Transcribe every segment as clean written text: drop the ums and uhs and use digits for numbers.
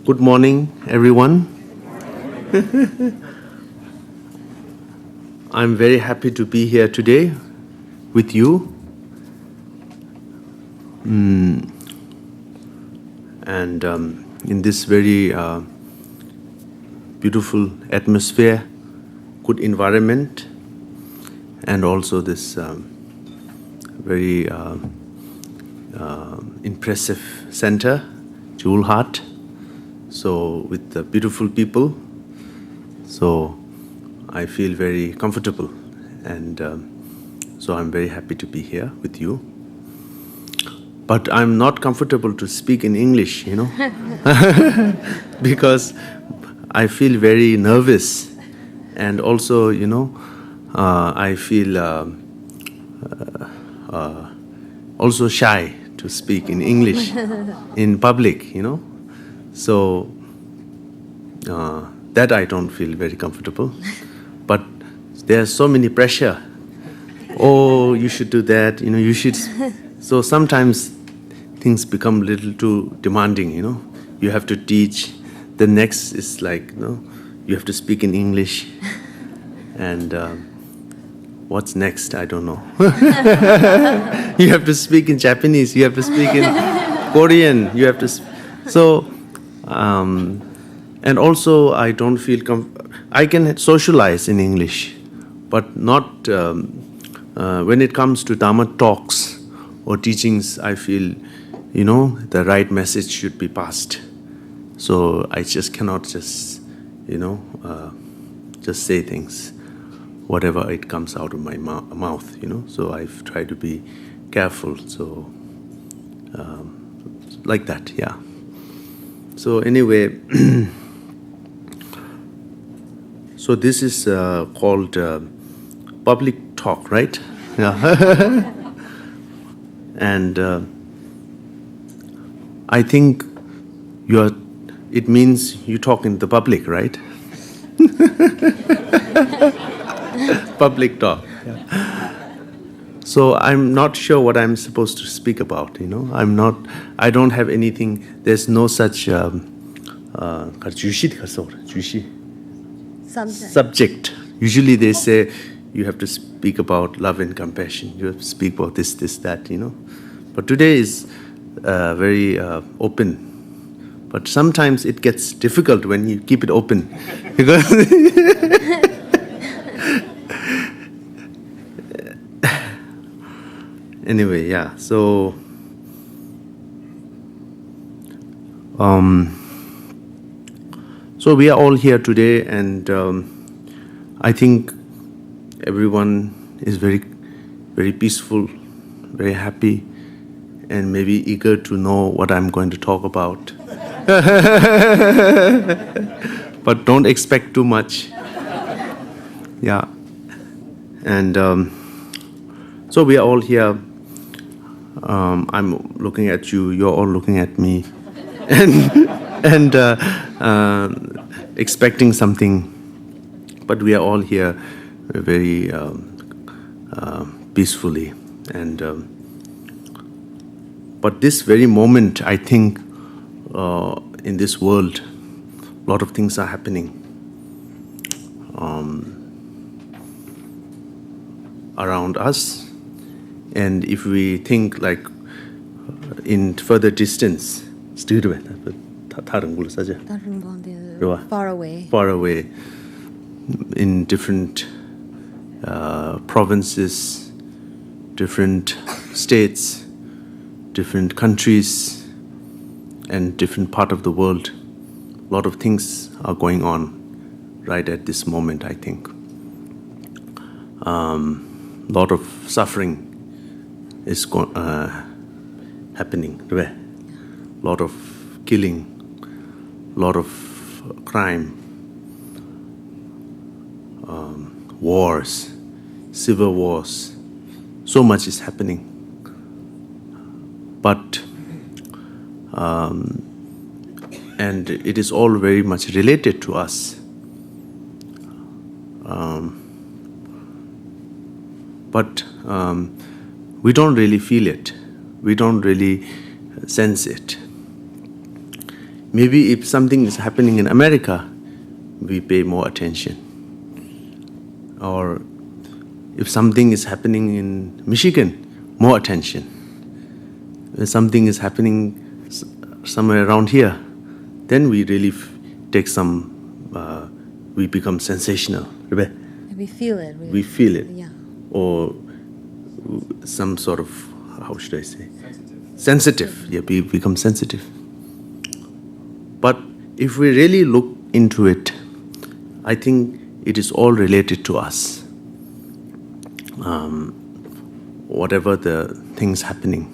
Good morning, everyone. I'm very happy to be here today with you. And in this very beautiful atmosphere, good environment, and also this very impressive center, Jewel Heart. So with the beautiful people, so I feel very comfortable, and so I'm very happy to be here with you. But I'm not comfortable to speak in English, because I feel very nervous, and also, I feel also shy to speak in English in public, So that I don't feel very comfortable. But there's so many pressure. Oh, you should do that, you should. So sometimes things become a little too demanding, You have to teach. The next is like, you have to speak in English. And what's next? I don't know. You have to speak in Japanese. You have to speak in Korean. You have to. So, and also I don't feel I can socialize in English, but not when it comes to Dharma talks or teachings. I feel, the right message should be passed. So I just cannot just, just say things, whatever it comes out of my mouth, So I've tried to be careful. So like that, yeah. So anyway, so this is called public talk, right? Yeah. And I think it means you talk in the public, right? Public talk. Yeah. So I'm not sure what I'm supposed to speak about, I don't have anything, there's no such subject. Usually they say you have to speak about love and compassion, you have to speak about this, that, But today is very open. But sometimes it gets difficult when you keep it open. Because anyway, yeah, so so we are all here today, and I think everyone is very, very peaceful, very happy, and maybe eager to know what I'm going to talk about. But don't expect too much. Yeah. And so we are all here. I'm looking at you, you're all looking at me, and expecting something. But we are all here very peacefully. And but this very moment, I think, in this world, a lot of things are happening around us. And if we think like in further distance, far away, in different provinces, different states, different countries, and different part of the world, a lot of things are going on right at this moment, I think. A lot of suffering is happening. A lot of killing, a lot of crime, wars, civil wars. So much is happening. But and it is all very much related to us. But we don't really feel it we don't really sense it. Maybe if something is happening in America, we pay more attention. Or if something is happening in Michigan, more attention. If something is happening somewhere around here, then we really take some, we become sensational. We feel it. We feel it. Yeah. Or some sort of, how should I say? Sensitive. Yeah, we become sensitive. But if we really look into it, I think it is all related to us. Whatever the things happening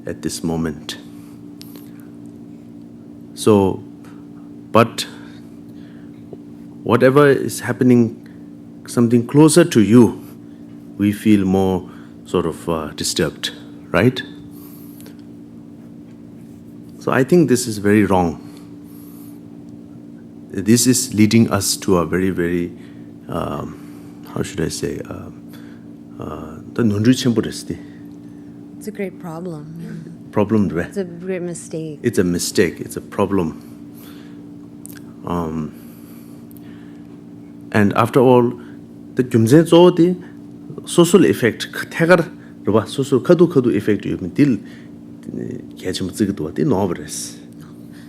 at this moment. So, but whatever is happening, something closer to you, we feel more sort of disturbed, right? So I think this is very wrong. This is leading us to a very, very, how should I say, It's a great problem. problem. It's a great mistake. It's a mistake. It's a problem. And after all, the Yongzin Zodi social effect, social kadu effect, you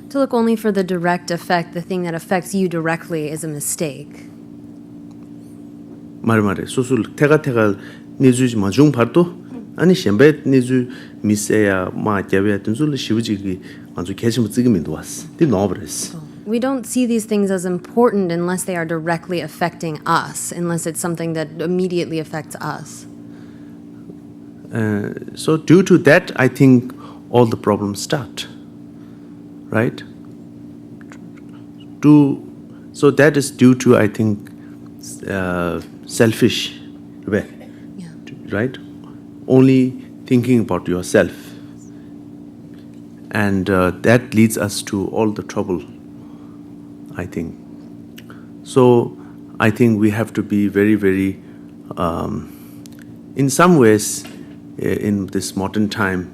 To look only for the direct effect, the thing that affects you directly, is a mistake. 말말에 소술 태가 니주지 마중 발도 아니 셴베 니주 미세야 마 개베든 줄 시부지기 아주 개심 찍으면도 왔어. 디 노브레스. We don't see these things as important unless they are directly affecting us, unless it's something that immediately affects us. So due to that, I think all the problems start. Right? So that is due to, I think, selfish, right? Only thinking about yourself. And that leads us to all the trouble, I think. So I think we have to be very, very, in some ways, in this modern time,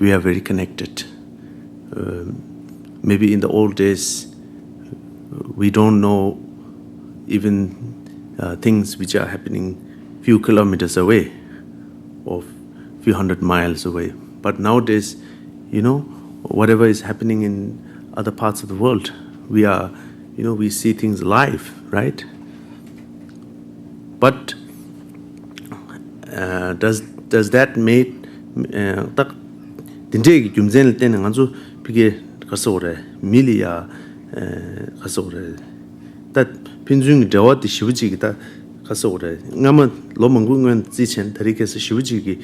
we are very connected. Maybe in the old days, we don't know even things which are happening few kilometers away or few hundred miles away. But nowadays, whatever is happening in other parts of the world, we are, we see things live, right? But does that make 딱 진짜 Yongzin 때는 아주 비게 가서 오래 밀이야 가서 오래 딱 빈중 저와도 시부지기다 가서 오래 나면 로망군은 지천 다리께서 시부지기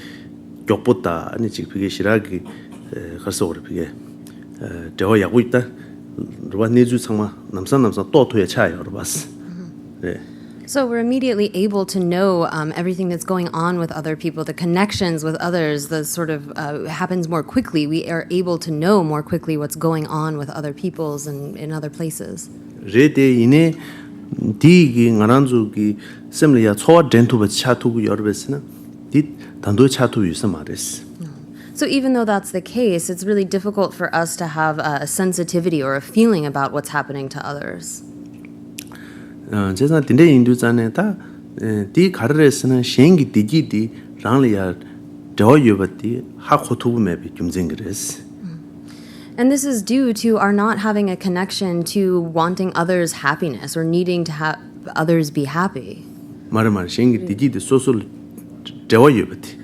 격보다 아니 지금 비게 시라기 가서 오래 비게 저 야고 있다 로바 내주 상마 남산 또 토에 차요 로바스 네. So we're immediately able to know everything that's going on with other people, the connections with others, the sort of happens more quickly. We are able to know more quickly what's going on with other peoples and in other places. 레데이네 디기 나란주기 셈리야 초와 덴투버 차투고 여러베스나 디 단도 차투 유서 말레스. So even though that's the case, it's really difficult for us to have a sensitivity or a feeling about what's happening to others. 제가 딘데 인도자네다 디 가르레스는 시행기 디기디 랑리아 저여버디 하코투브메비 Yongzin. And this is due to our not having a connection to wanting others' happiness or needing to have others be happy. 말말 시행기 디기디 소설 저여버디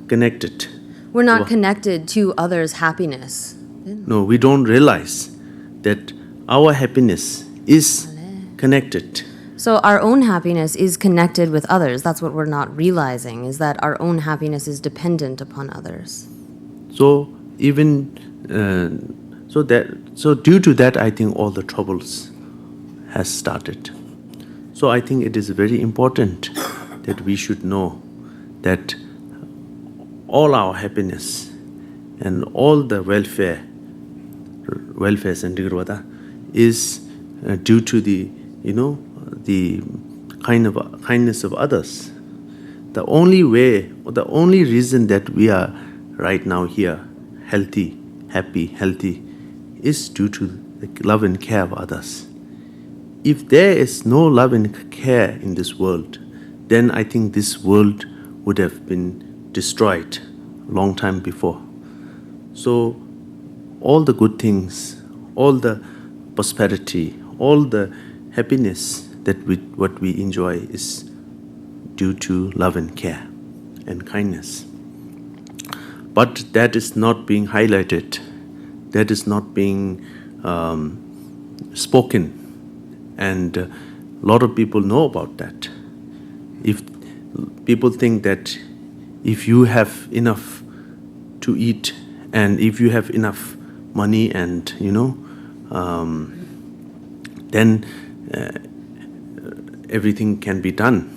connected. We're not connected to others' happiness. No, we don't realize that our happiness is connected. So our own happiness is connected with others. That's what we're not realizing, is that our own happiness is dependent upon others. So even so due to that, I think all the troubles has started. So I think it is very important that we should know that all our happiness and all the welfare is due to the the kindness of others. The only way, or the only reason that we are right now here, healthy, happy, healthy, is due to the love and care of others. If there is no love and care in this world, then I think this world would have been destroyed a long time before. So all the good things, all the prosperity, all the happiness what we enjoy is due to love and care and kindness. But that is not being highlighted, that is not being spoken, and a lot of people know about that. If people think that if you have enough to eat and if you have enough money and then everything can be done,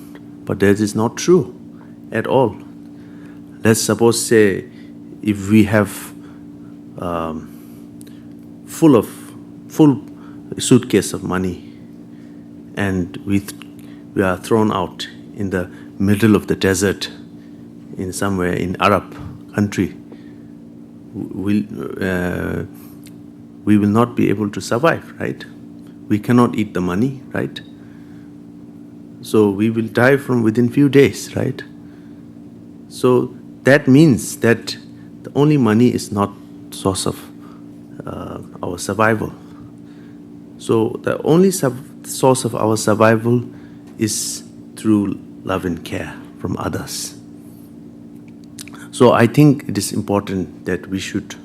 but that is not true at all. Let's suppose say if we have full suitcase of money and we are thrown out in the middle of the desert in somewhere in Arab country, we will not be able to survive, right? We cannot eat the money, right? So we will die from within few days, right? So that means that the only money is not source of our survival. So the only source of our survival is through love and care from others. So I think it is important that we should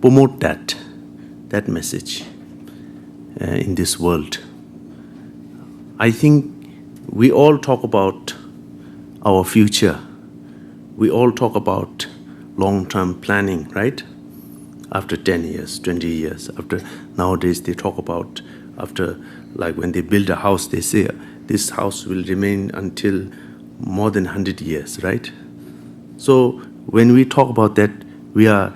promote that message in this world. I think we all talk about our future. We all talk about long-term planning, right? After 10 years, 20 years, after nowadays they talk about after, like when they build a house, they say this house will remain until more than 100 years, right? So when we talk about that, we are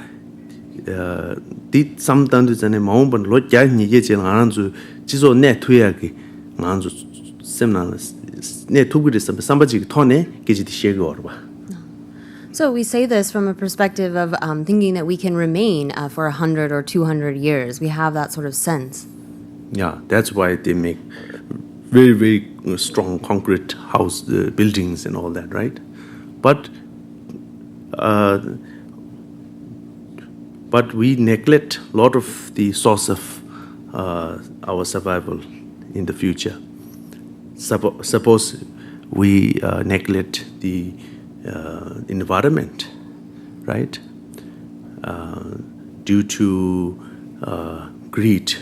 sometimes in a moment lot ya ni ye jeng anzu jizo ne tuyagi anzu semnalas ne tuguri sambaji tone geji di shege orba. So we say this from a perspective of thinking that we can remain for 100 or 200 years. We have that sort of sense. Yeah, that's why they make very, very strong concrete house buildings and all that, right? But we neglect a lot of the source of our survival in the future. Suppose we neglect the environment, right? Due to greed,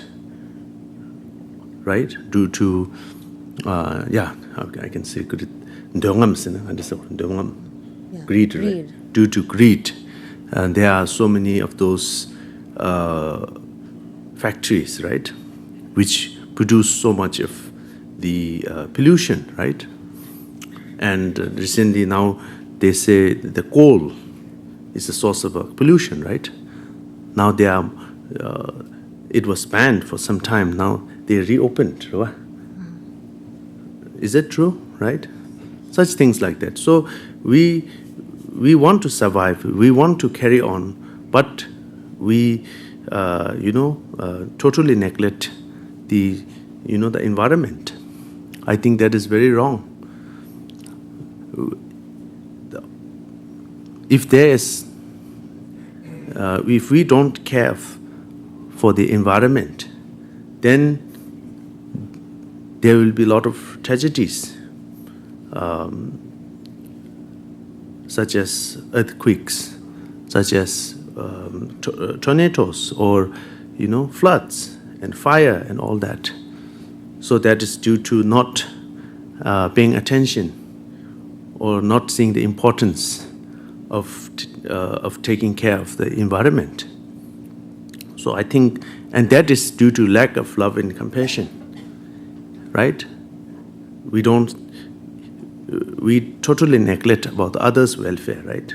right? Due to I can say greed. Greed, right? Due to greed, and there are so many of those factories, right, which produce so much of the pollution, right? And recently now they say the coal is the source of pollution, right? Now they are, it was banned for some time. Now they reopened. Right? Is that true, right? Such things like that. So we want to survive. We want to carry on, but we, totally neglect the environment. I think that is very wrong. If there is, if we don't care for the environment, then there will be a lot of tragedies, such as earthquakes, such as tornadoes, or floods and fire and all that. So that is due to not paying attention or not seeing the importance of taking care of the environment. So I think, and that is due to lack of love and compassion, right? We totally neglect about others' welfare, right?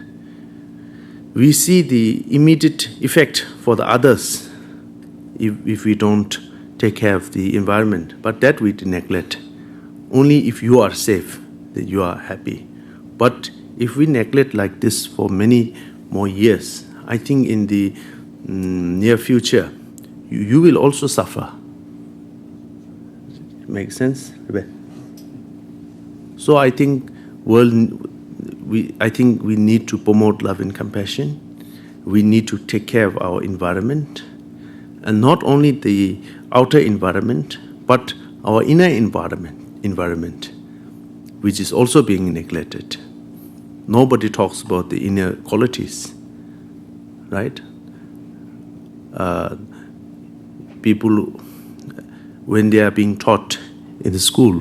We see the immediate effect for the others if we don't take care of the environment, but that we neglect. Only if you are safe, that you are happy. But if we neglect like this for many more years, I think in the near future, you will also suffer. Make sense? So I think we need to promote love and compassion. We need to take care of our environment, and not only the outer environment, but our inner environment, which is also being neglected. Nobody talks about the inner qualities, right? People, when they are being taught in the school,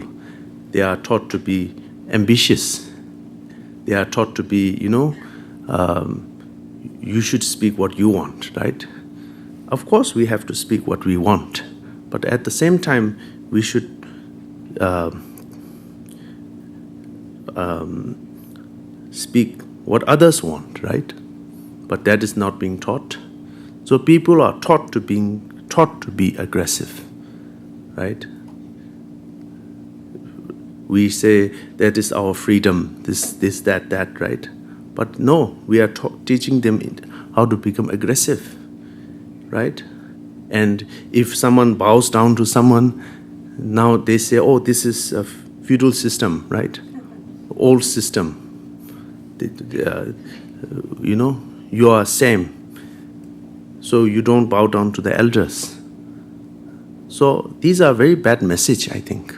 they are taught to be ambitious. They are taught to be, you should speak what you want, right? Of course, we have to speak what we want, but at the same time, we should speak what others want, right? But that is not being taught. So people are taught to be aggressive, right? We say that is our freedom, this, that, right? But no, we are teaching them how to become aggressive, right? And if someone bows down to someone, now they say, oh, this is a feudal system, right? Old system. You are same. So you don't bow down to the elders. So these are very bad message, I think.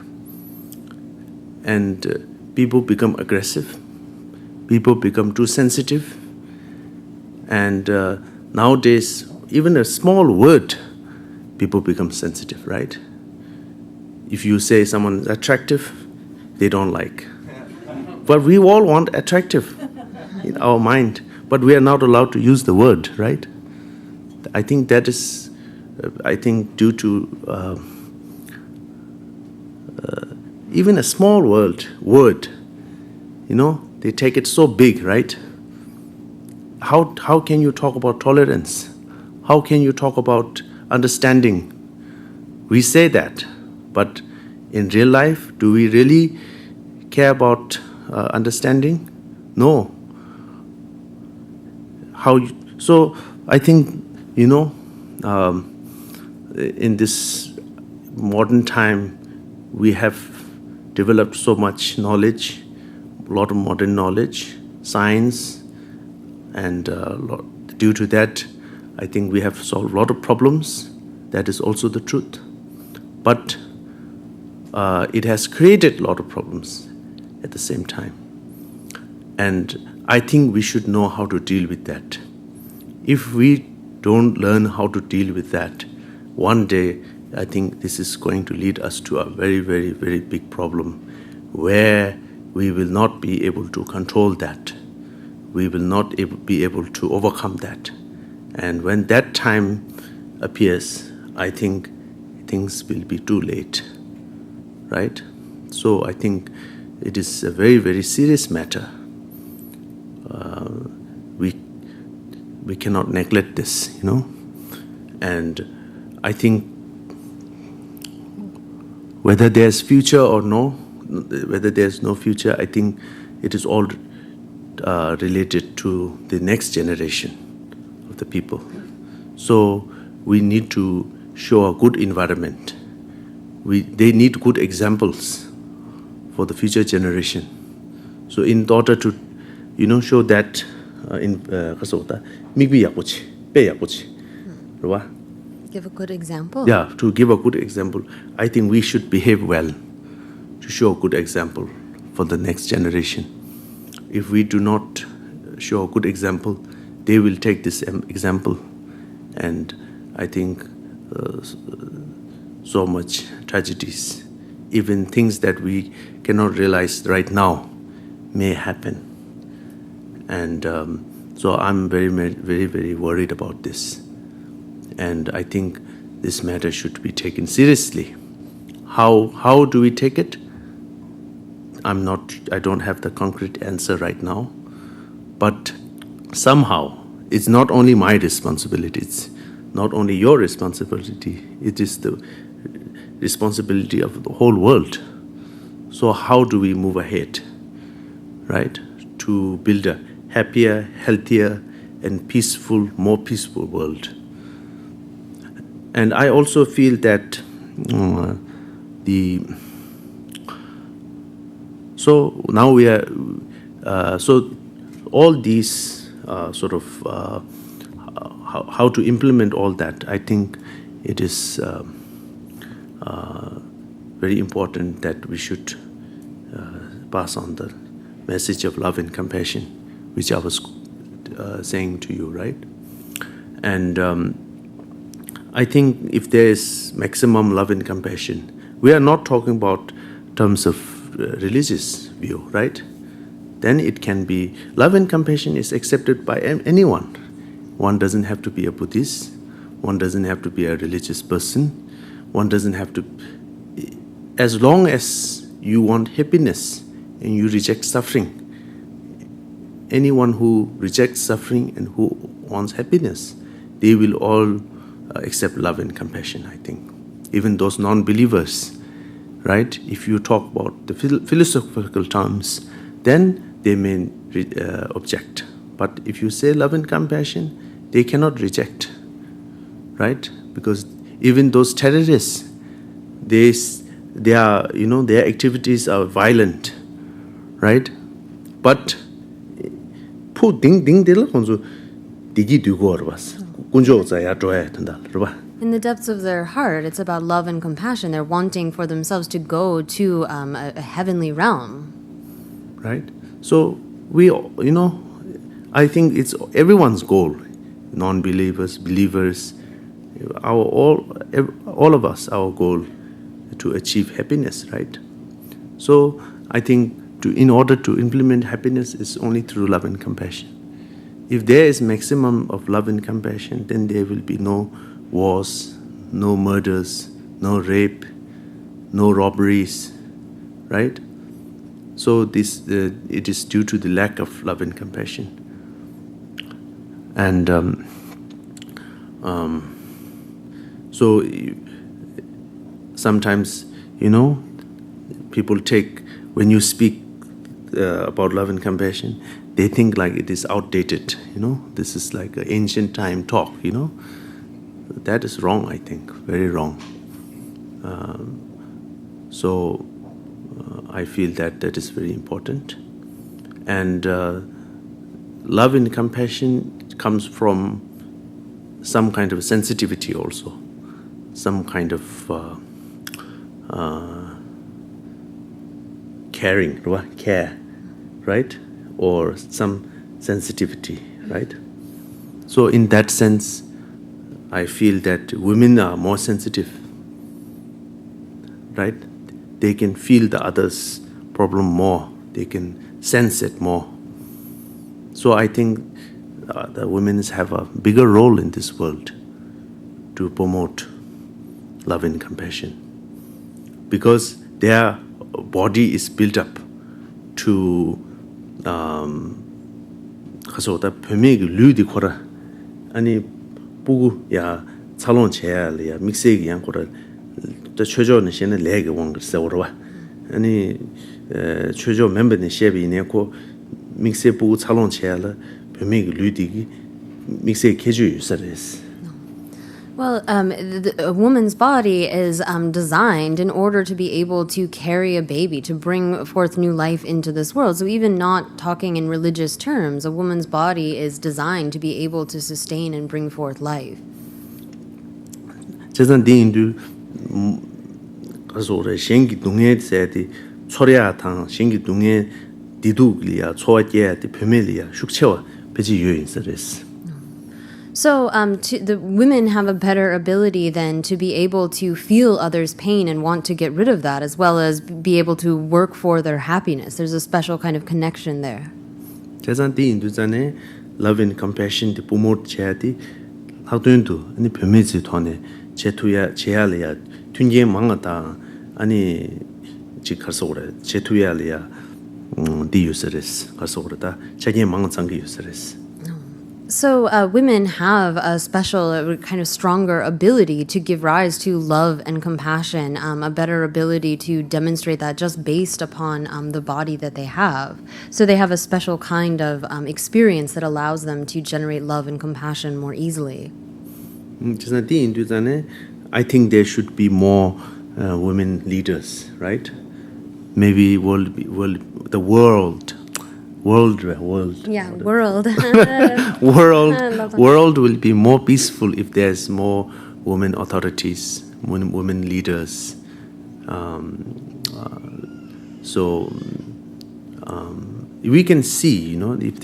And people become aggressive. People become too sensitive. And nowadays, even a small word, people become sensitive, right? If you say someone is attractive, they don't like. But we all want attractive in our mind, but we are not allowed to use the word, right? I think that is, due to even a small word, they take it so big, right? How can you talk about tolerance? How can you talk about understanding? We say that, but in real life, do we really care about understanding? No. So I think, in this modern time, we have developed so much knowledge, a lot of modern knowledge, science, and due to that, I think we have solved a lot of problems. That is also the truth. But it has created a lot of problems at the same time. And I think we should know how to deal with that. If we don't learn how to deal with that, one day I think this is going to lead us to a very, very, very big problem where we will not be able to control that. We will not be able to overcome that. And when that time appears, I think things will be too late, right? So I think it is a very, very serious matter. We cannot neglect this, And I think whether there's future or no, whether there's no future, I think it is all related to the next generation of the people. So we need to show a good environment. They need good examples for the future generation. So in order to, show that in kasota, migbi yakuchi, pe yakuchi, right? Give a good example. Yeah, to give a good example, I think we should behave well to show a good example for the next generation. If we do not show a good example, they will take this example, and I think so much tragedies, even things that we cannot realize right now, may happen. And so I'm very, very, very worried about this. And I think this matter should be taken seriously. How do we take it? I don't have the concrete answer right now. But somehow, it's not only my responsibility, it's not only your responsibility, it is the responsibility of the whole world. So how do we move ahead, right? To build a happier, healthier, and peaceful, more peaceful world. And I also feel that so now we are so all these sort of how to implement all that. I think it is very important that we should pass on the message of love and compassion, which I was saying to you, right? And I think if there is maximum love and compassion, we are not talking about terms of religious view, right? Then it can be, love and compassion is accepted by anyone. One doesn't have to be a Buddhist, one doesn't have to be a religious person, one doesn't have to, as long as you want happiness and you reject suffering. Anyone who rejects suffering and who wants happiness, they will all accept love and compassion, I think. Even those non-believers, right? If you talk about the philosophical terms, then they may object. But if you say love and compassion, they cannot reject, right? Because even those terrorists, they are, their activities are violent, right? But in the depths of their heart, it's about love and compassion. They're wanting for themselves to go to a heavenly realm. Right? So I think it's everyone's goal, non-believers, believers, all of us, our goal to achieve happiness, right? So I think in order to implement happiness is only through love and compassion. If there is maximum of love and compassion, then there will be no wars, no murders, no rape, no robberies, right? So it is due to the lack of love and compassion. And so sometimes, people take, when you speak about love and compassion, they think like it is outdated, this is like an ancient time talk, That is wrong, I think, very wrong. So I feel that is very important. And love and compassion comes from some kind of sensitivity also, some kind of care, right? Or some sensitivity, right? So in that sense, I feel that women are more sensitive, right? They can feel the other's problem more. They can sense it more. So I think the women have a bigger role in this world to promote love and compassion, because their body is built up to 가서다 뱀에게 류디 코라 아니 보고 야 살롱 제야야 믹스에게 양 코라 또 최저는 신의 레게 원거 세워라 아니 최저 멤버는 셰비네고 믹스에 보고 살롱 제야라 뱀에게 류디기 믹스에 개주 유사레스. Well, a woman's body is designed in order to be able to carry a baby, to bring forth new life into this world. So even not talking in religious terms, a woman's body is designed to be able to sustain and bring forth life. 제산 디인도 가서래 생기 동에 세디 초려하탕 생기 동에 디두글이야 초와게야디 페밀리아 숙체와 배지 유인서레스. So the women have a better ability then to be able to feel others' pain and want to get rid of that, as well as be able to work for their happiness. There's a special kind of connection there. 제산디 인도자네 love and compassion to promote charity. How do you do? Any permits it on 제투야 제알이야 튠게 망하다 아니 지가서래 제투야리야 디유스레스 가서그러다 자기 망상기 유스레스. So women have a special, kind of stronger ability to give rise to love and compassion, a better ability to demonstrate that just based upon the body that they have. So they have a special kind of experience that allows them to generate love and compassion more easily. I think there should be more women leaders, right? Maybe the world. Yeah, world. World will be more peaceful if there's more women authorities, women leaders. We can see, if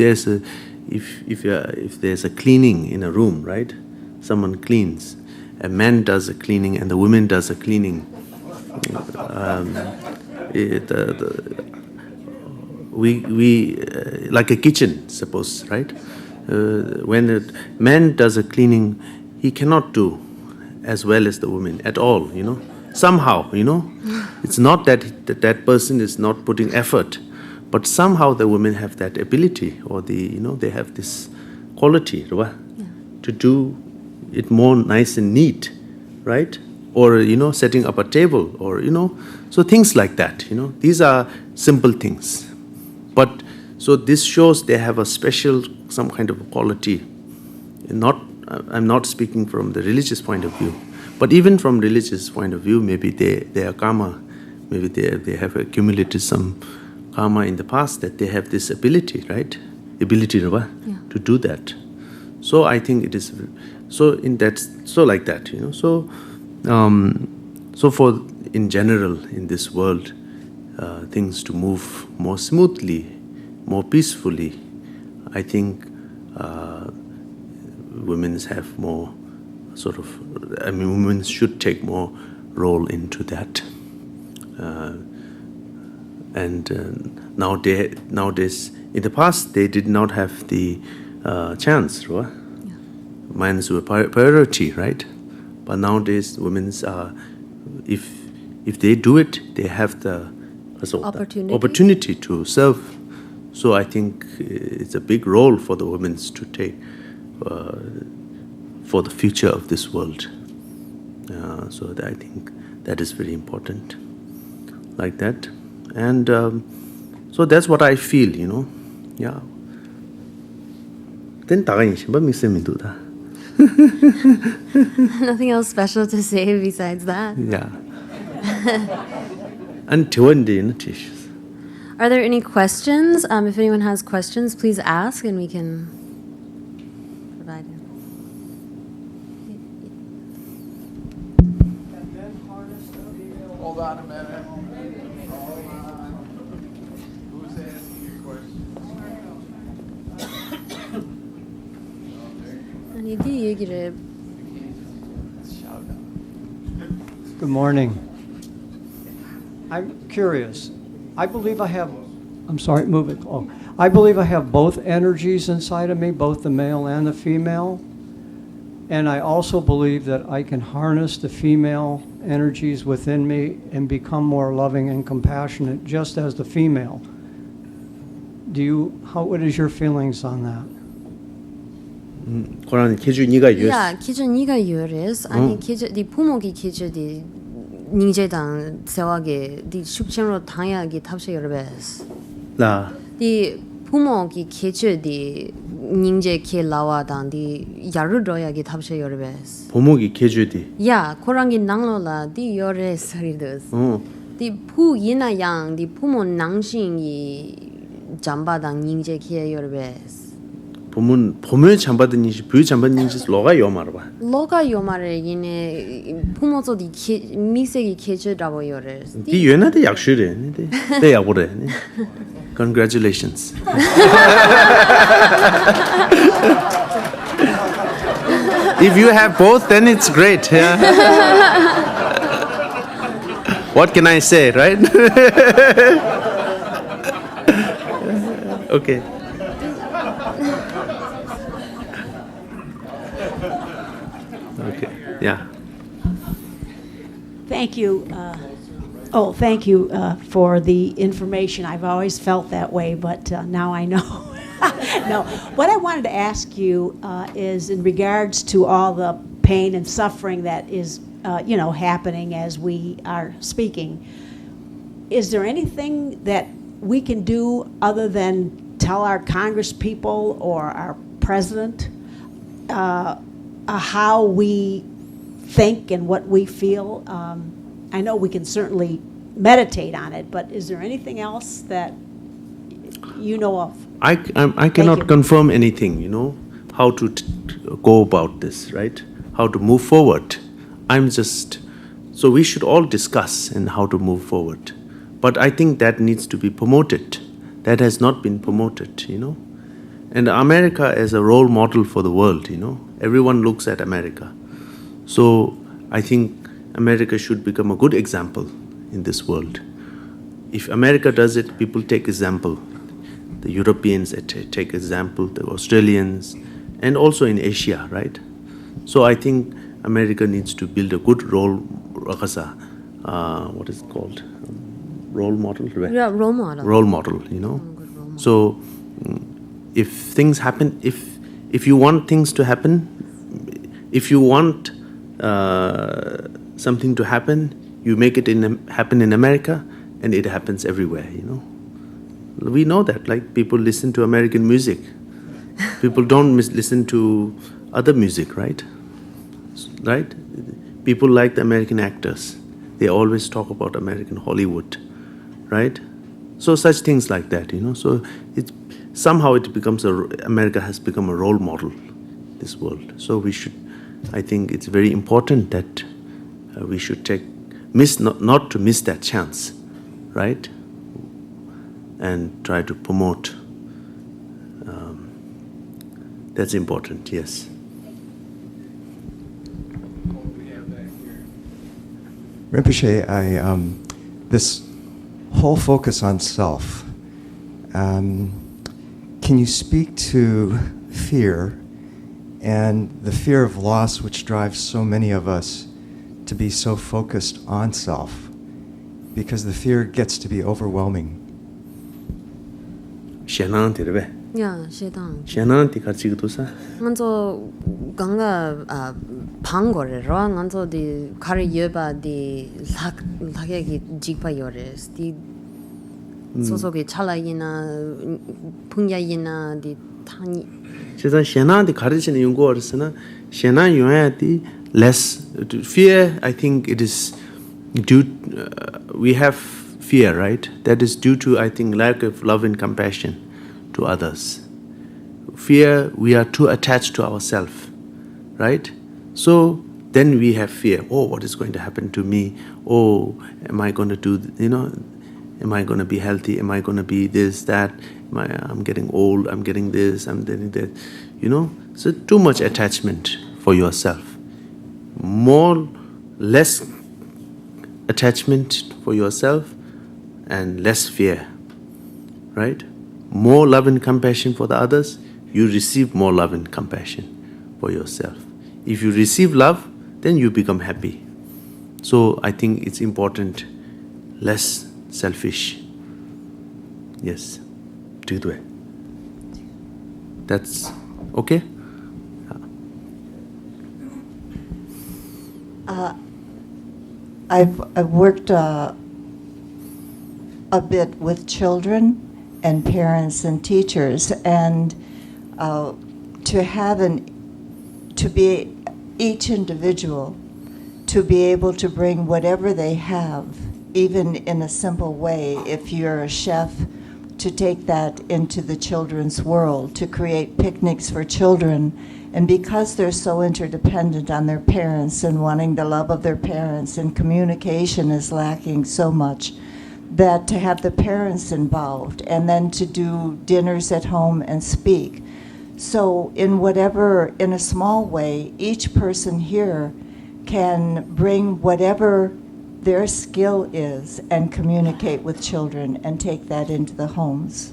there's a cleaning in a room, right? Someone cleans, a man does a cleaning, and the woman does a cleaning. We like a kitchen, suppose, right? When a man does a cleaning, he cannot do as well as the woman at all, Somehow, it's not that person is not putting effort, but somehow the women have that ability, or they have this quality, right? To do it more nice and neat, right? Or setting up a table, or so things like that. These are simple things. But so this shows they have a special, some kind of quality. I'm not speaking from the religious point of view, but even from religious point of view, maybe they are karma, maybe they have accumulated some karma in the past that they have this ability, right? Ability to do that. So I think it is like that. So for in general in this world, things to move more smoothly, more peacefully, I think women have more women should take more role into that. Nowadays, in the past, they did not have the chance, right? Men were priority, right? But nowadays, women's are, if they do it, they have the opportunity to serve. So I think it's a big role for the women to take for the future of this world. So I think that is very important, like that. And so that's what I feel, Yeah. Then Nothing else special to say besides that. Yeah. Are there any questions? If anyone has questions, please ask and we can provide them. Hold on a minute. Who's asking your questions? Good morning. I'm curious. I believe I have both energies inside of me, both the male and the female. And I also believe that I can harness the female energies within me and become more loving and compassionate just as the female. What is your feelings on that? 기준 네가 이해했어. Yeah, 기준 네가 이해했어. 아니 기준 네 부모기 기준이 닝제당 세와게 네 숙청으로 당야기 탑시 여러베스. 나. 네 부모기 기준이 닝제 키 라와당 네 야르로야기 탑시 여러베스. 부모기 기준이. 야, 고랑기 낭로라 네 여레스리드스. 네 부이나양 네 부모 낭신이 잠바당 닝제 키 여러베스. 봄을 잠받은 인시, 부유 잠받은 인시, 로가 요마르 봐. 로가 요마르 이네 부모도 미세기 계주라고 요래. 이 연하대 약수래. 네 약보래. Congratulations. If you have both, then it's great. Yeah? What can I say, right? Okay. Okay. Yeah. Thank you. Thank you for the information. I've always felt that way, but now I know. No. What I wanted to ask you is in regards to all the pain and suffering that is, happening as we are speaking. Is there anything that we can do other than tell our Congresspeople or our president how we think and what we feel? I know we can certainly meditate on it, but is there anything else that you know of? I you. cannot confirm anything, how to go about this, right? How to move forward. So we should all discuss and how to move forward. But I think that needs to be promoted. That has not been promoted, And America is a role model for the world, Everyone looks at America. So I think America should become a good example in this world. If America does it, people take example. The Europeans take example, the Australians, and also in Asia, right? So I think America needs to build a good what is it called? Role model? Right? Yeah, role model. Role model, Good role model. So if things happen, if you want things to happen, if you want something to happen, you make it happen in America, and it happens everywhere, We know that, like people listen to American music. People don't listen to other music, right? Right? People like the American actors. They always talk about American Hollywood, right? So such things like that, So somehow America has become a role model, this world. So I think it's very important that we should not to miss that chance, right? And try to promote. That's important, yes. Rinpoche, this whole focus on self, can you speak to fear and the fear of loss which drives so many of us to be so focused on self? Because the fear gets to be overwhelming. Yeah, shedan. Shananti katsigutusa. Nganzo ganga pangorero nganzo di kari yeba di lagegi jigpa yores di sosogi chalayina pungyayina di tani. Shedan shananti karisina yungo orsana shanan yunayati less fear. I think it is due. We have fear, right? That is due to, I think, lack of love and compassion to others. Fear, we are too attached to ourselves, right? So then we have fear. Oh, what is going to happen to me? Oh, am I going to do, am I going to be healthy? Am I going to be this, that? I'm getting old, I'm getting this, I'm getting that. So too much attachment for yourself. Less attachment for yourself and less fear, right? More love and compassion for the others, you receive more love and compassion for yourself. If you receive love, then you become happy. So I think it's important, less selfish. Yes, that's okay? I've worked a bit with children and parents and teachers, and to be each individual to be able to bring whatever they have, even in a simple way. If you're a chef, to take that into the children's world, to create picnics for children. And because they're so interdependent on their parents and wanting the love of their parents, and communication is lacking so much, that to have the parents involved and then to do dinners at home and speak. So in a small way, each person here can bring whatever their skill is and communicate with children and take that into the homes.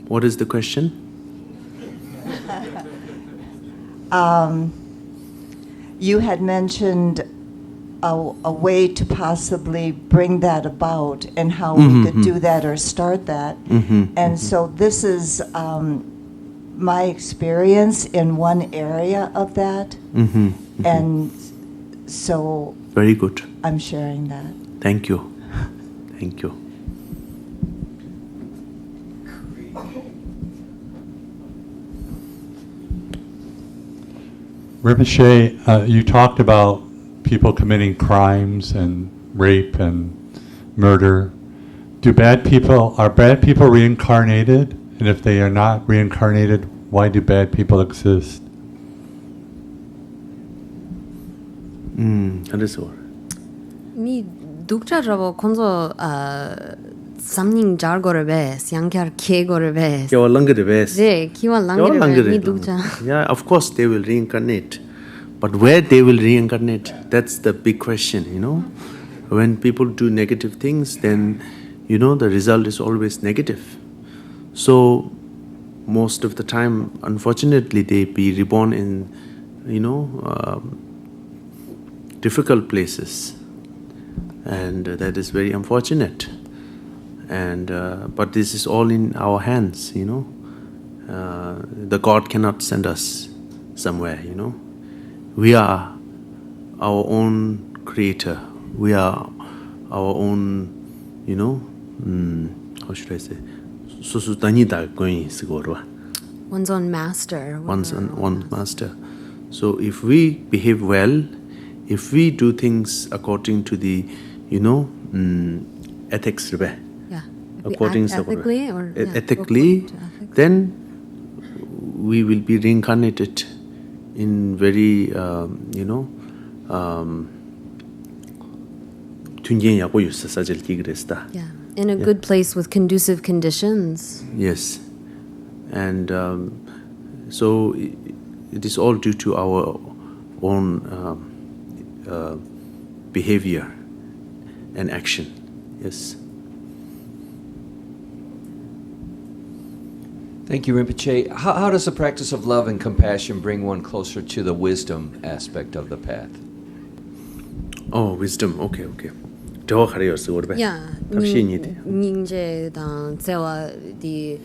What is the question? You had mentioned a way to possibly bring that about and how we could do that or start that. And so this is my experience in one area of that. And so Very good. I'm sharing that. Thank you. Thank you. Rinpoche, you talked about people committing crimes and rape and murder. Are bad people reincarnated? And if they are not reincarnated, why do bad people exist? Understood. Mi 독자라고 건조 삼닝 잘거를 배, 양캬 개거를 배. Kya langre bes. 네, 기원 랑게를 미 독자. Yeah, of course they will reincarnate. But where they will reincarnate, that's the big question, you know. When people do negative things, then, you know, the result is always negative. So, most of the time, unfortunately, they be reborn in, you know, difficult places. And that is very unfortunate. And but this is all in our hands, you know. The God cannot send us somewhere, you know. We are our own creator. We are our own, you know, how should I say? One's own master. One's own master. So if we behave well, if we do things according to the, you know, ethics, Yeah. according to ethically, or ethically, then we will be reincarnated in very, you know, Yeah, in a good place with conducive conditions. Yes, and so it is all due to our own behavior and action. Yes. Thank you, Rinpoche. How does the practice of love and compassion bring one closer to the wisdom aspect of the path? Oh, wisdom. Okay. Yeah. 닝제당 제와 디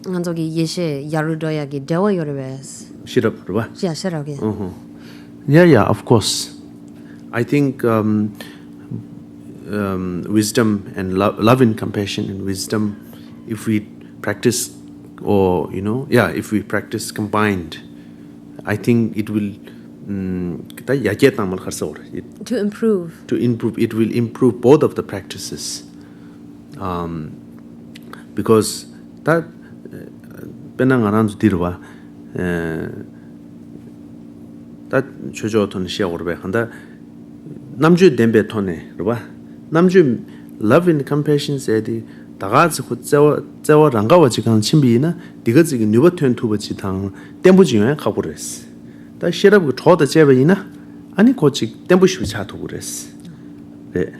한적이 예시 야루도야기 대와 요르베스. Shirap, Yeah, shirage. Yeah, of course. I think wisdom and love and compassion and wisdom, if we practice, or if we practice combined, I think it will To improve. It will improve both of the practices, because that benangaranzu dirwa that chojo ton shiagorbe handa namju dembe tone rwa namju love and compassion said 다가지 고자와 랑가와 지간 침비나 네가 지금 뉴버튼 투버지 당 땜부지에 가버렸어. 다 시럽고 저다 제베이나 아니 고지 땜부시 차도 그랬어. 네.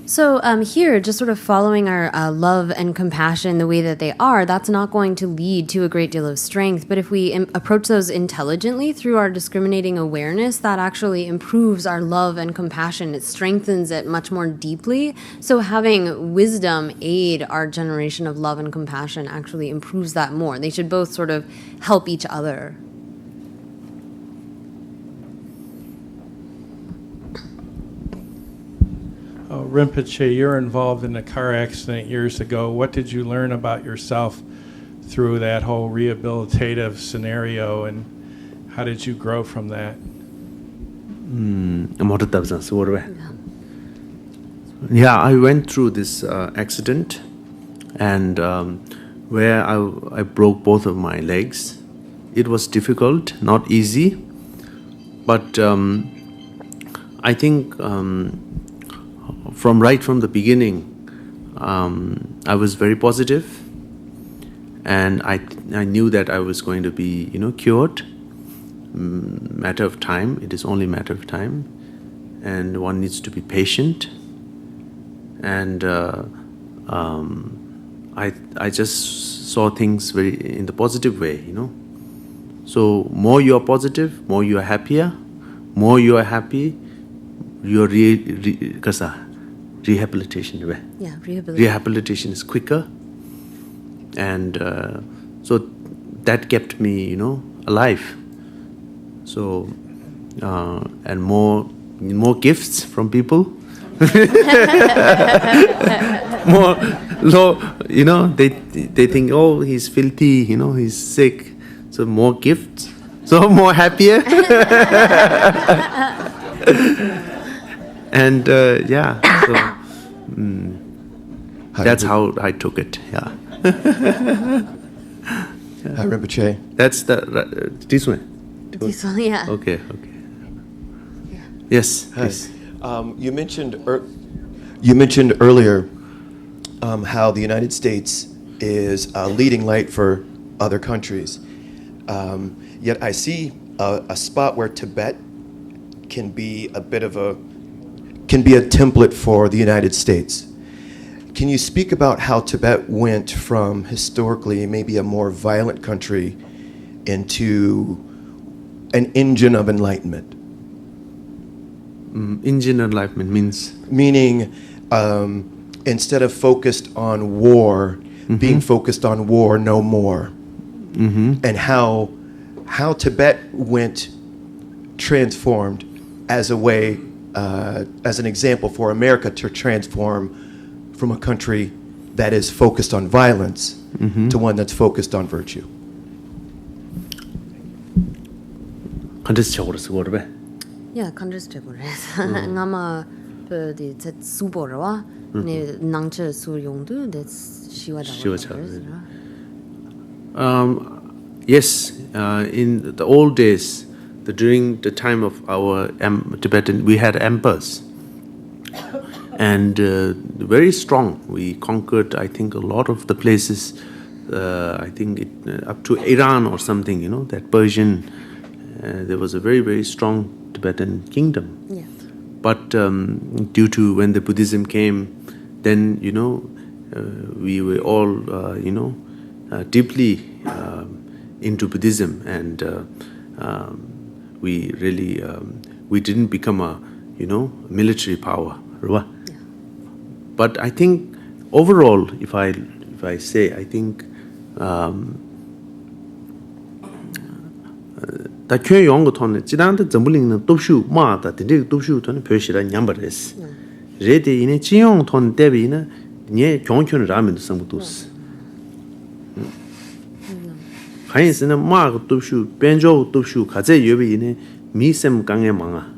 So here, just sort of following our love and compassion the way that they are, that's not going to lead to a great deal of strength. But if we approach those intelligently through our discriminating awareness, that actually improves our love and compassion. It strengthens it much more deeply. So having wisdom aid our generation of love and compassion actually improves that more. They should both sort of help each other. Rinpoche, you're involved in a car accident years ago. What did you learn about yourself through that whole rehabilitative scenario, and how did you grow from that? Yeah, I went through this accident, and where I broke both of my legs. It was difficult, not easy, but I think right from the beginning, I was very positive, and I knew that I was going to be, cured. Matter of time. It is only a matter of time, and one needs to be patient. And I just saw things very in the positive way, So more you are positive, more you are happier, more you are happy, your rehabilitation, right? Yeah, Rehabilitation is quicker, and so that kept me, alive. So and more gifts from people. More low, they think, oh, he's filthy, he's sick. So more gifts, so more happier. And so that's how I took it. Yeah. Hi, Rinpoche. That's this one. This one, yeah. Okay. Yes. Hi. Yes. You mentioned earlier how the United States is a leading light for other countries. Yet I see a spot where Tibet can be a template for the United States. Can you speak about how Tibet went from historically maybe a more violent country into an engine of enlightenment? Engine enlightenment means? Meaning, instead of focused on war, being focused on war no more. And how Tibet went transformed as a way, as an example for America to transform from a country that is focused on violence to one that's focused on virtue. Yeah, Congresspeople. Ngama the Suborwa, Nangche Suryongdu, that's Shiva. Yes, in the old days, during the time of our Tibetan, we had emperors. And very strong. We conquered, I think, a lot of the places. I think up to Iran or something. That Persian. There was a very, very strong Tibetan kingdom. Yeah. But due to when the Buddhism came, then we were all deeply into Buddhism, and we really we didn't become a military power. Yeah. But I think overall, if I say, I think 다 교회 용거 돈에 지난데 점불링는 도슈 마다 되게 도슈 돈에 표시라 냠버레스. 레데 이네 지용 돈 대비는 예 경촌을 라면도 상부도스. 하인스는 마가 도슈 벤조 도슈 가제 여비 이네 미셈 강에 망아.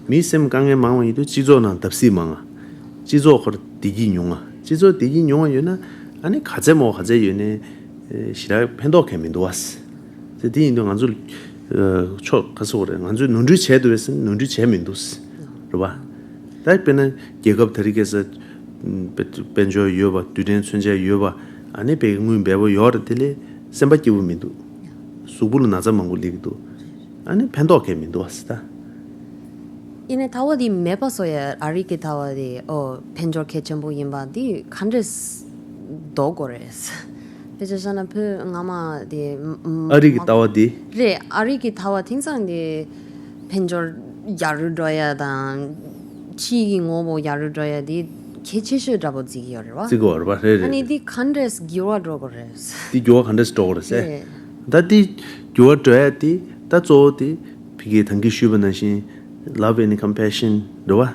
미셈 강에 망아 이도 지조는 답시 망아. 지조 거 디기 용아. 지조 디기 용아 요나 아니 가제 뭐 가제 요네 시라 팬도 개민도 왔어. 제 인도 안줄 초 가서 그래. 완전 눈주 제도에서 눈주 제민도스. 그봐. 다이페는 계급 드리게서 벤조 유바 두된 순제 유바 아니 배경문 배워 요르들이 sembachi mindu subulu naza mangolido ani pendo ke mindu asta ine tawadi mepasoya arike tawadi o penjor ke chambo yimbadi khandres dogores Pejana pu ngama de arike tawadi re arike tawa thingsang de penjor yarudoya dan chi ngobo yarudoya di kechesh rabo ziyorwa zigorwa re ani di khandres gyora drogores di gyo khandres drogores dadi gyo doyati da zodi pige tangi shubanashin love and compassion dowa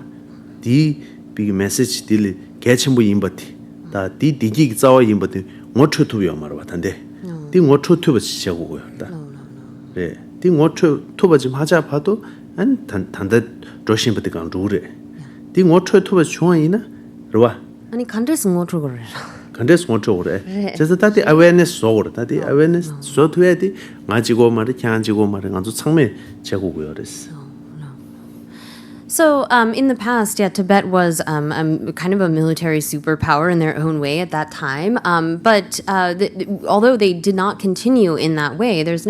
di big message dil kechembo yimbati da di digi zawa yimbati ngocho tuyo marwa tande di ngocho tuba chicha고요 da 네 di ngocho tuba 좀 하자 봐도 안 단다 조심부터 간 루레 di ngocho tuba 좋아이나 Rwa. Ani khandres ngotro gore. Khandres ngotro gore. Just that awareness so gore. That awareness so to it nga지고 말이 캬지고 말이 간주 창매 제고고요 그랬어. So, in the past, yeah, Tibet was kind of a military superpower in their own way at that time. But although they did not continue in that way, there's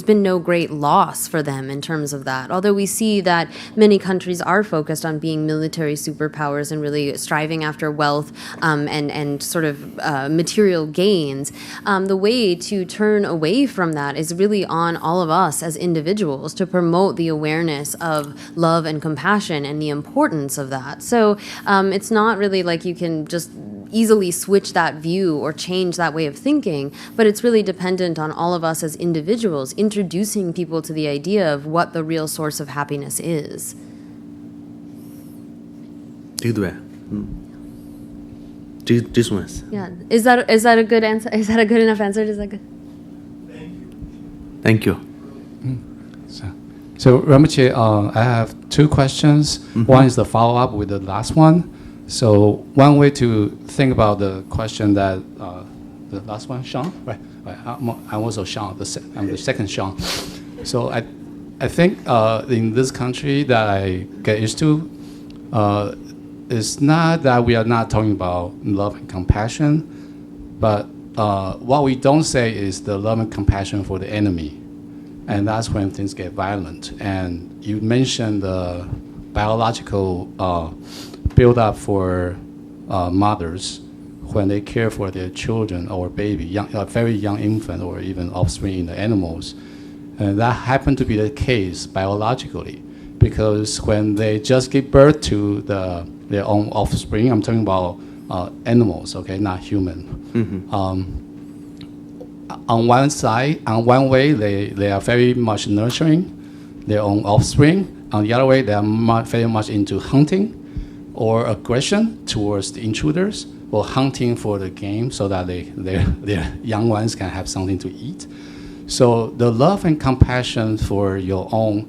been no great loss for them in terms of that. Although we see that many countries are focused on being military superpowers and really striving after wealth and sort of material gains, the way to turn away from that is really on all of us as individuals to promote the awareness of love and compassion and the importance of that. So it's not really like you can just easily switch that view or change that way of thinking, but it's really dependent on all of us as individuals introducing people to the idea of what the real source of happiness is. This one. Yeah. Is that a good answer? Is that a good enough answer? Is that good? Thank you. So Rinpoche, I have two questions. One is the follow-up with the last one. So one way to think about the question that the last one, Sean, right? I'm also Sean. I'm the second Sean. So I think in this country that I get used to, it's not that we are not talking about love and compassion, but what we don't say is the love and compassion for the enemy. And that's when things get violent. And you mentioned the biological build-up for mothers when they care for their children or baby, very young infant or even offspring in the animals. And that happened to be the case biologically, because when they just give birth to their own offspring, I'm talking about animals, okay, not human. On one side, on one way, they are very much nurturing their own offspring. On the other way, they are very much into hunting or aggression towards the intruders, or hunting for the game so that their young ones can have something to eat. So the love and compassion for your own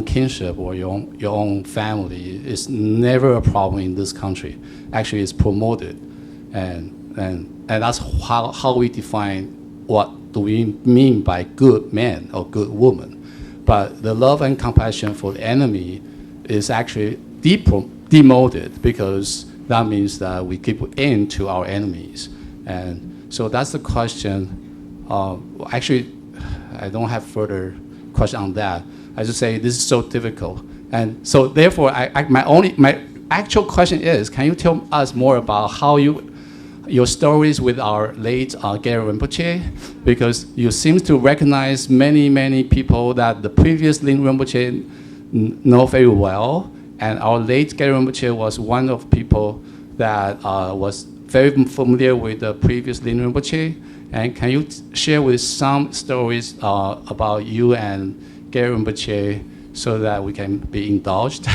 kinship or your own family is never a problem in this country. Actually, it's promoted, and that's how we define what do we mean by good man or good woman. But the love and compassion for the enemy is actually demoted, because that means that we give in to our enemies. And so that's the question. Actually, I don't have further question on that. I just say this is so difficult. And so therefore, my actual question is, can you tell us more about how your stories with our late Gyuto Rinpoche, because you seem to recognize many people that the previous Ling Rinpoche know very well, and our late Gyuto Rinpoche was one of people that was very familiar with the previous Ling Rinpoche. And can you share with some stories about you and Gyuto Rinpoche so that we can be indulged?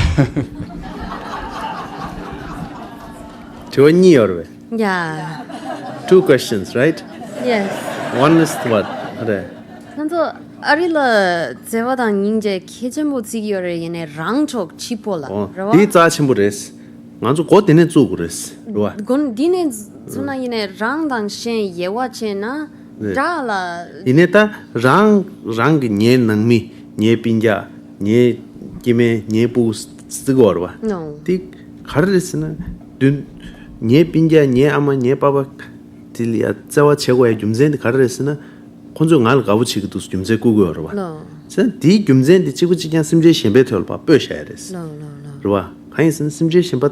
Yeah. Two questions, right? Yes. One is what? Nanzo arila zewadang ninje kejenbo tsigiore yene rangchok chipola. Di za chimures. Nganzo ko dine zu gures. Ruwa. Gon dine zuna yene rangdang shen yewa chena rala. Ineta rang nye nangmi, nye pinja, nye kime, nye pu stigorwa. No. Di kharisna dun nye pinja, nye ama, nye baba tilya tsawa chegoya gyumzen di kharisna konzo ngal gabu chigidu gyumze kugoyorwa. No. Sen di gyumzen di chigu chigyan simje shembe tholpa pyo shayares. No. Ruwa. Khayin simje shemba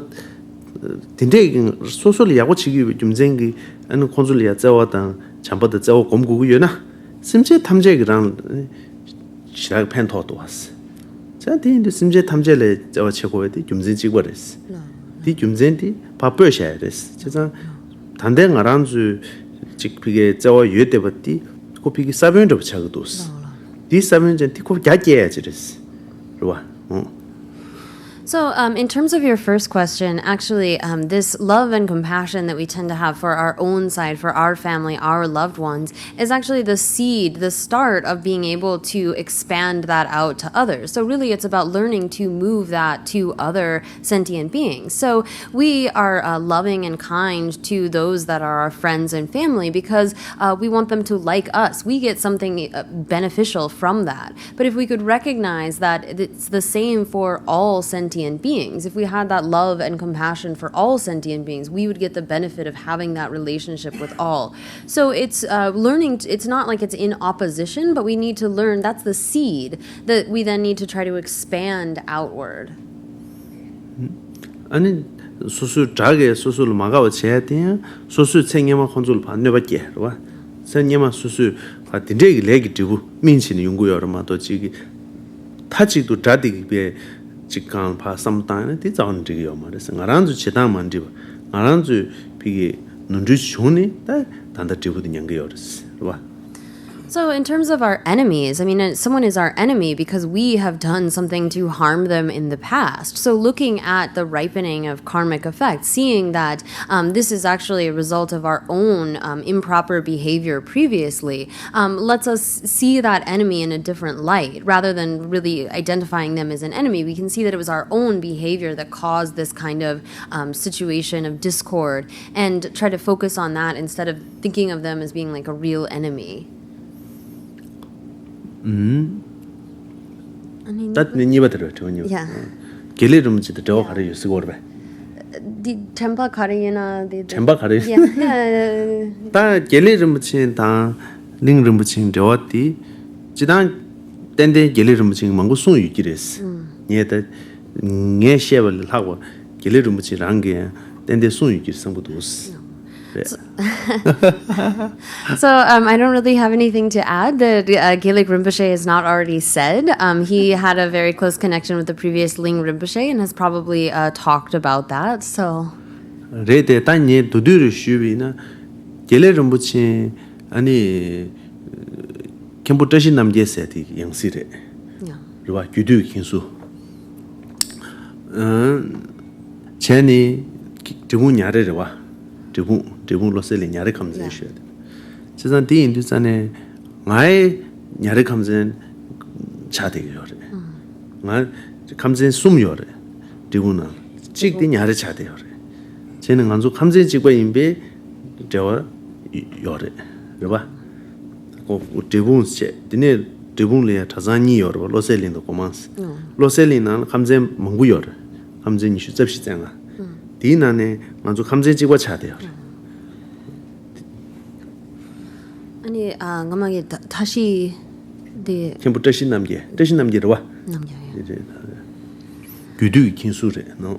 dinde sosoli yago chigi gyumzen gi an konzo liya tsawa dang chamba da tsawa gomgugu yona simje tamje girang shirag pen thoto was. Sen di simje tamje le tsawa chegoya di gyumzen chigwares. 디 gyumzen pa pyo shayares. Cheza tande ngaranzu chik pige tsawa yue deba di ko pige sabyon deba chagados. Di sabyon jan di ko gyagyayajires. Ruwa. So, in terms of your first question, actually, this love and compassion that we tend to have for our own side, for our family, our loved ones, is actually the seed, the start of being able to expand that out to others. So, really, it's about learning to move that to other sentient beings. So, we are loving and kind to those that are our friends and family because we want them to like us. We get something beneficial from that. But if we could recognize that it's the same for all sentient beings, if we had that love and compassion for all sentient beings, we would get the benefit of having that relationship with all. So it's learning, it's not like it's in opposition, but we need to learn that's the seed that we then need to try to expand outward. 아니 소수 자게 소수를 막아와 제한테 소수 생애만 컨트롤 받네밖에 봐. 생애만 소수 받는데 레기 되고 민신이 연구여러마도 지기 타지도 자디게 직강 파 삼단에 뒤자는 되게요 말해서 나란주 제단만 디 나란주 비게 눈주 좋네 다 단다 되거든 연구여서 봐. So in terms of our enemies, I mean, someone is our enemy because we have done something to harm them in the past. So looking at the ripening of karmic effects, seeing that this is actually a result of our own improper behavior previously, lets us see that enemy in a different light. Rather than really identifying them as an enemy, we can see that it was our own behavior that caused this kind of situation of discord and try to focus on that instead of thinking of them as being like a real enemy. That niba 들어 전혀. gel이름 지도 더 가려 쓰고 그래. The tempa karina the tempa 가려. 다 gel이름 지다 링름 지 저었디 지단 땐데 gel이름 지 망고 송 유기레스. 얘다 녜셰벌 하고 gel이름 지랑 게 땐데 송 유기 상부도스. So I don't really have anything to add that Gyuto Rinpoche has not already said. He had a very close connection with the previous Ling Rinpoche and has probably talked about that. So 레데 단예 두두르 슈비나 Gyuto Rinpoche 아니 캠보터신 남제세티 양시레. 그리고 규두 긴수. 제니 드문 야레레 와. Drepung loseli nyare kamzen shwe. Chizan di indu zane ngai nyare kamzen chade yore. Ngai kamzen sum yore. Drepung na chik di nyare chade yore. Chene nganzu kamzen chikwa imbe dewa yore. Reba? Ko Drepung che dine Drepung le tazani yore loseli ndo komans. Loseli na kamzen mungu yore. Kamzen nishu zabshi zanga. 디나네 먼저 감제지고 차대요. 아니 ngama게 다시 네 캠부터 신남게로 와. 남겨요. 이제 규두 긴수래. 너.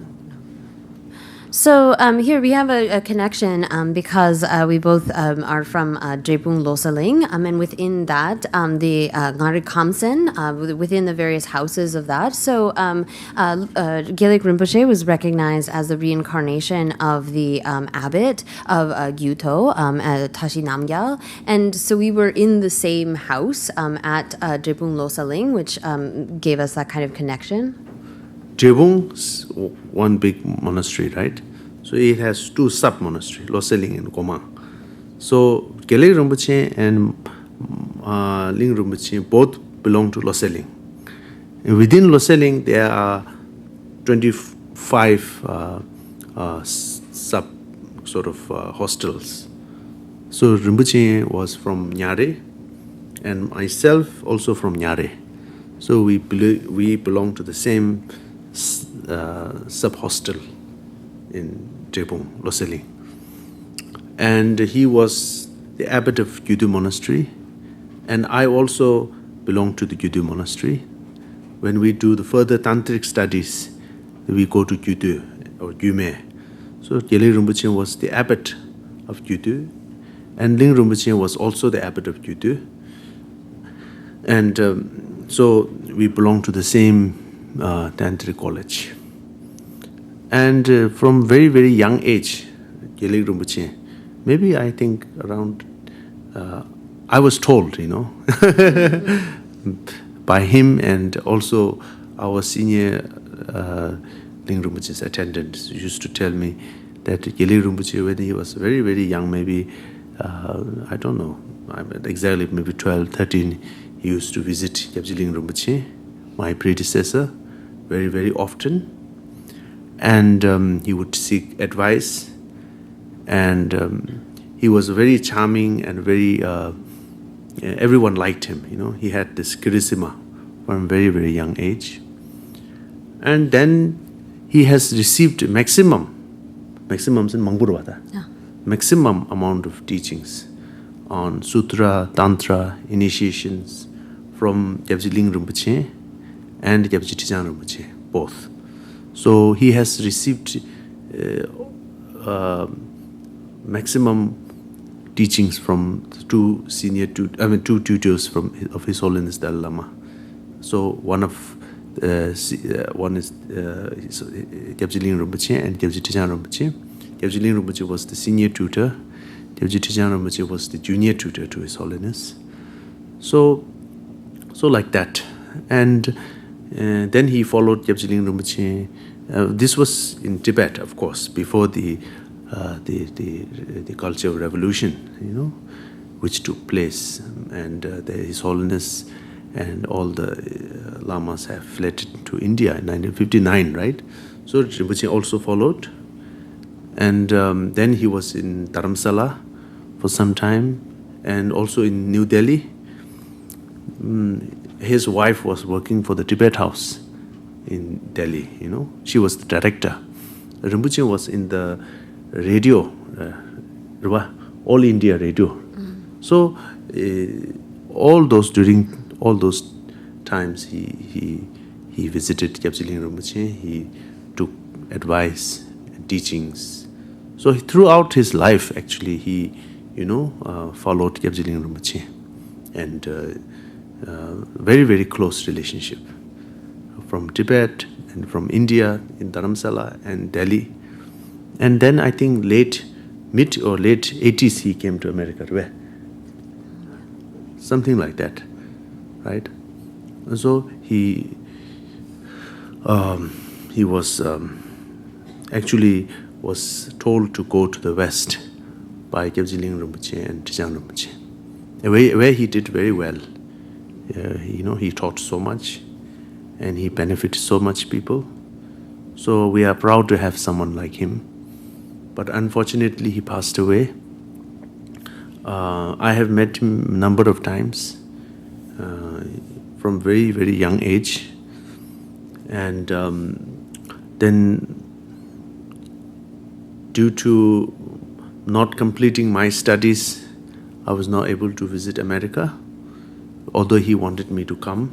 So here we have a connection because we both are from Drepung Losaling, and within that, the Ngari Kamsen, within the various houses of that. So Gyuto Rinpoche was recognized as the reincarnation of the abbot of Gyuto, Tashi Namgyal, and so we were in the same house at Drepung Losaling, which gave us that kind of connection. Drepung's one big monastery, right? So it has two sub-monasteries, Loseling and Goma. So Gyuto Rinpoche and Ling Rinpoche both belong to Loseling. And within Loseling, there are 25 hostels. So Rinpoche was from Nyare, and myself also from Nyare. So we belong to the same sub-hostel in Drepung, Loseling. And he was the abbot of Gyuto Monastery, and I also belong to the Gyuto Monastery. When we do the further tantric studies, we go to Gyuto or Gyume. So Gyuto Rinpoche was the abbot of Gyuto, and Ling Rinpoche was also the abbot of Gyuto. And so we belong to the same Tantric College. And from very, very young age, Gyuto Rinpoche, maybe I think around, I was told, by him and also our senior Ling Rinpoche's attendants used to tell me that Gyali Rinpoche, when he was very, very young, maybe, I don't know, exactly maybe 12, 13, he used to visit Gyabji Ling Rinpoche, my predecessor, very, very often. And he would seek advice. And he was very charming and very, everyone liked him, you know. He had this charisma from a very, very young age. And then he has received maximum amount of teachings on Sutra, Tantra, initiations from Gyabji Ling Rinpoche and Gyabji Tizan Rinpoche, both. So he has received maximum teachings from two tutors of His Holiness Dalai Lama. So one is Gyabji Ling Rinpoche and Gyabji Tizan Rinpoche. Gyabji Ling Rinpoche was the senior tutor. Gyabji Tizan Rinpoche was the junior tutor to His Holiness. So like that. And then he followed Gyabji Ling Rinpoche. This was in Tibet, of course, before the Cultural Revolution, you know, which took place, and His Holiness and all the lamas have fled to India in 1959, right? So Rinpoche also followed, and then he was in Dharamsala for some time, and also in New Delhi. His wife was working for the Tibet House in Delhi, you know. She was the director. Rinpoche was in the radio, All India Radio. So during all those times, he visited Gyabji Ling Rinpoche. He took advice and teachings. So throughout his life, actually, he, followed Gyabji Ling Rinpoche, and very, very close relationship from Tibet and from India in Dharamsala and Delhi. And then I think mid or late 80s he came to America. Where? Something like that, right? So he was actually was told to go to the West by Gyabji Ling Rinpoche and Tizan Rinpoche, where he did very well. He taught so much, and he benefited so much people. So we are proud to have someone like him. But unfortunately, he passed away. I have met him a number of times from very, very young age. And then due to not completing my studies, I was not able to visit America, although he wanted me to come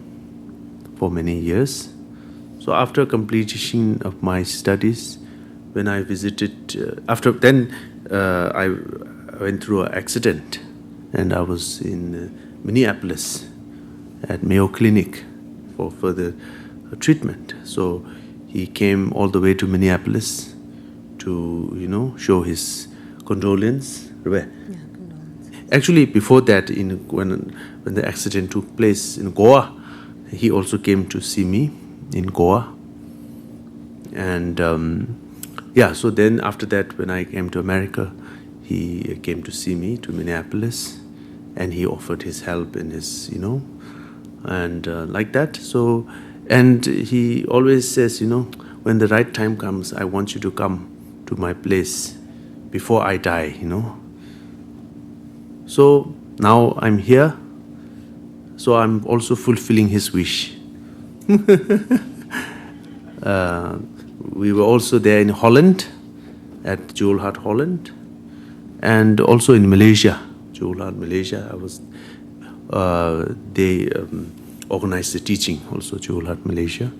for many years. So after completion of my studies, when I visited, I went through an accident, and I was in Minneapolis at Mayo Clinic for further treatment. So he came all the way to Minneapolis to, show his condolence. Yeah, condolence. Actually, before that, when the accident took place in Goa, he also came to see me in Goa. And so then after that, when I came to America, he came to see me to Minneapolis, and he offered his help in his, and like that. So, and he always says, when the right time comes, I want you to come to my place before I die, So now I'm here, so I'm also fulfilling his wish. We were also there in Holland, at Jewel Heart, Holland, and also in Malaysia, Jewel Heart, Malaysia. They organized the teaching, also Jewel Heart, Malaysia.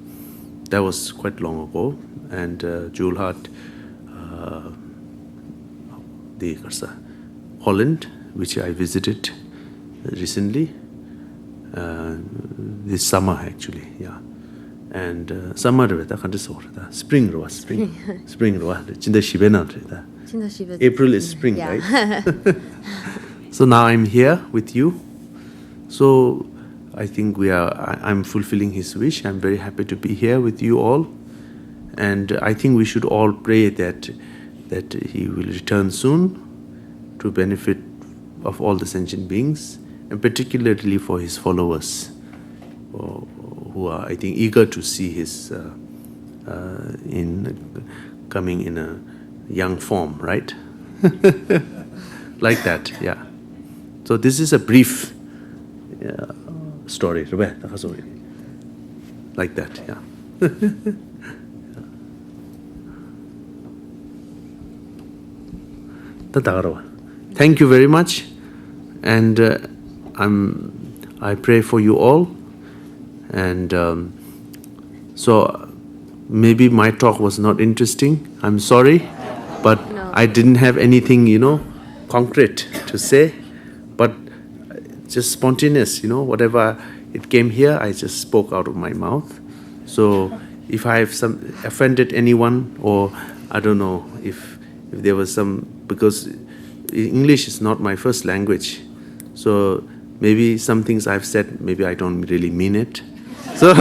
That was quite long ago, and Jewel Heart, Holland, which I visited recently, this summer actually, yeah. And summer spring, April is spring, yeah. right? So now I'm here with you. So I think I'm fulfilling his wish. I'm very happy to be here with you all. And I think we should all pray that he will return soon to benefit of all the sentient beings, and particularly for his followers, who are, I think, eager to see his coming in a young form, right? Like that, yeah. So this is a brief story, like that, yeah. Thank you very much, and I pray for you all. And so maybe my talk was not interesting. I'm sorry, but No. I didn't have anything, concrete to say. But just spontaneous, whatever it came here, I just spoke out of my mouth. So if I have offended anyone, or I don't know if there was some, because English is not my first language, so maybe some things I've said, maybe I don't really mean it. So,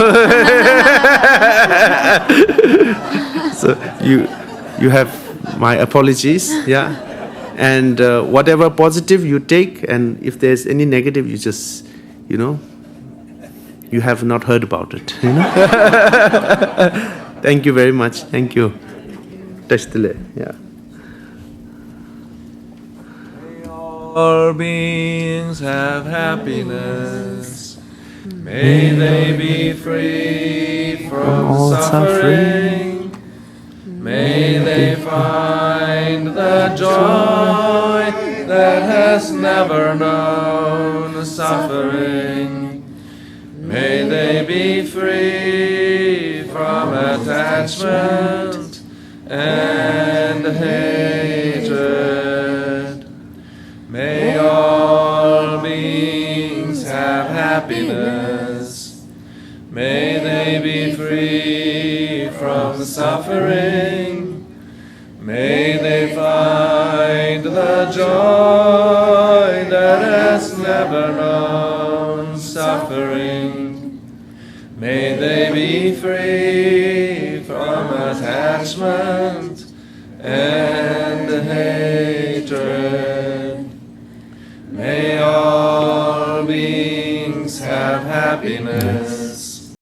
so you have my apologies, yeah. And whatever positive you take, and if there's any negative, you just, you have not heard about it. Thank you very much. Thank you. Tashtile, yeah. All beings have happiness. May they be free from all suffering. May they find the joy that has never known suffering. May they be free from attachment and hatred. May all beings have happiness. May they be free from suffering. May they find the joy that has never known suffering. May they be free from attachment and hatred. May all beings have happiness.